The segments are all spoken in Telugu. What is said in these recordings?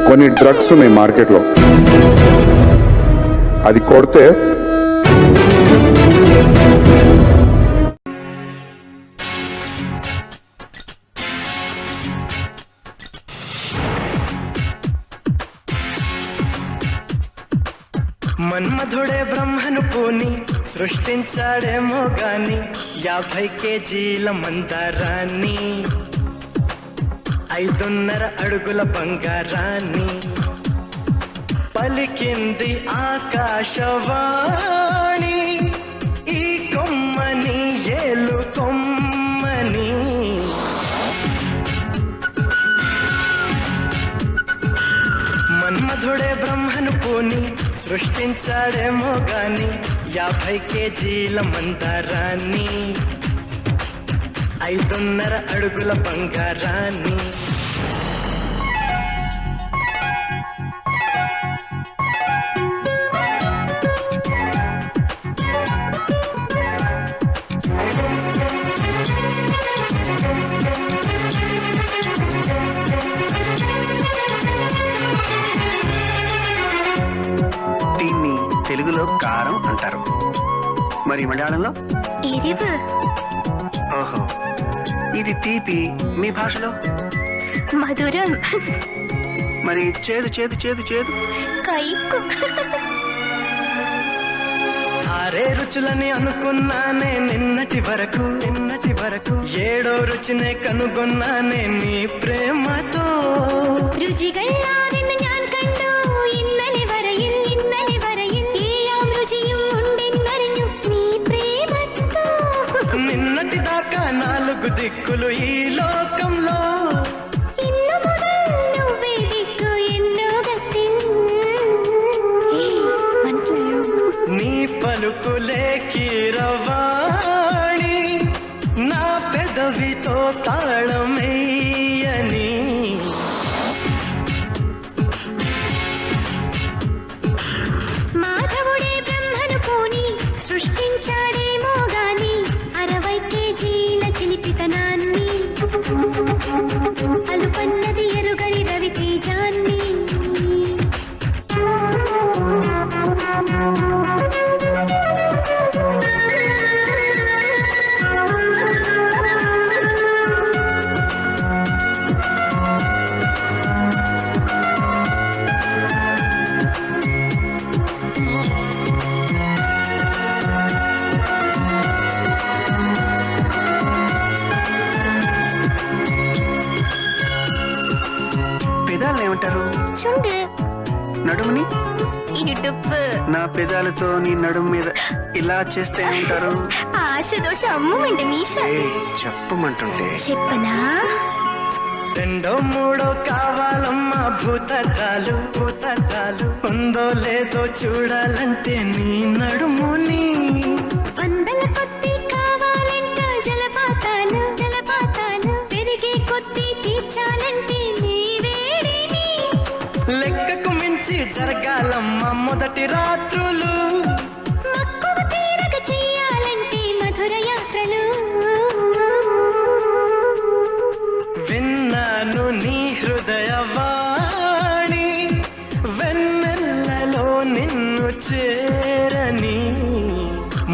కొన్ని డ్రగ్స్ ఉన్నాయి మార్కెట్లో, అది కొడితే మన్మధుడే బ్రహ్మను పూని సృష్టించాడేమో గాని 50 కేజీల మందారాన్ని 5.5 అడుగుల బంగారాన్ని పలికింది ఆకాశవాణి ఈ కొమ్మని ఏలు కొమ్మని. మన్మధుడే బ్రహ్మను పూని సృష్టించాడేమో గాని 50 కేజీల మందారాన్ని 5.5 అడుగుల బంగారాన్ని. దీన్ని తెలుగులో కారం అంటారు, మరి మలయాళంలో ఎరివు. ఓహో, ఇది తీపి మీ భాషలో మధురం. మరి చేదు చేదు చేదు చేదు కైకు. ఆరే రుచులని అనుకున్నానే నిన్నటి వరకు 7వ రుచినే కనుగొన్నానే నీ ప్రేమతో. രുചികളാണെന്ന് ഞാൻ കണ്ടു ഇന്നലെ വരയിൽ ഈയാം രുചിയും ഉണ്ടെന്നറിഞ്ഞു നീ പ്രേമത്തോ. నిన్నటి దాకా 4 దిక్కులు ఈ లోకంలో, ഇന്നു മുതൽ నువ్వే దిక్కు ఎన్ లోകത്തിൽ. മനസ്സിലായോ? నీ పలుకులే కీరవాణి నా పెదవితో తాళమేయని. మాధవుడే బ్రహ్మను పూని సృష్టించాడేమో గాని 60 కేజీల చిలిపితనాన్ని అలుపన్నది ఎరుగని రవితేజాన్ని. పెదాలను ఏమంటారు? చుండు. నడుముని? ఇడుపు. నా పెదాలతో నీ నడుము మీద ఇలా చేస్తే ఏమంటారు? ఆశ దోష అమ్మండి మీష. చెప్పమంటుంటే చెప్పనా? 2 3 కావాలమ్మా భూతద్దాలు ఉందో లేదో చూడాలంటే నీ నడుముని. వందల కొద్ది కావాలంట జలపాతాలు పెరిగే కొద్ది తీర్చాలంటే నీ వేడిని. లెక్కకు మించి జరగాలమ్మా మొదటి రాత్రులు, మక్కువ తీరక చెయ్యాలంటే మధుర యాత్రలు. విన్నాను నీ హృదయవాణి వెన్నెల్లలో నిన్ను చేరని.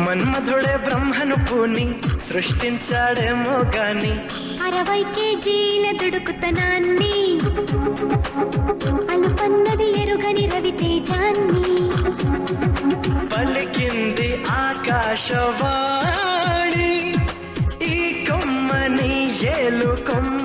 మన్మధుడే బ్రహ్మను పూని సృష్టించాడేమో గాని 60 కేజీల దుడుకుతనాన్ని అలుపన్నది ఎరుగని రవితేజాన్ని. పలికింది ఆకాశవాణి ఈ కొమ్మని ఏలు కొమ్మ.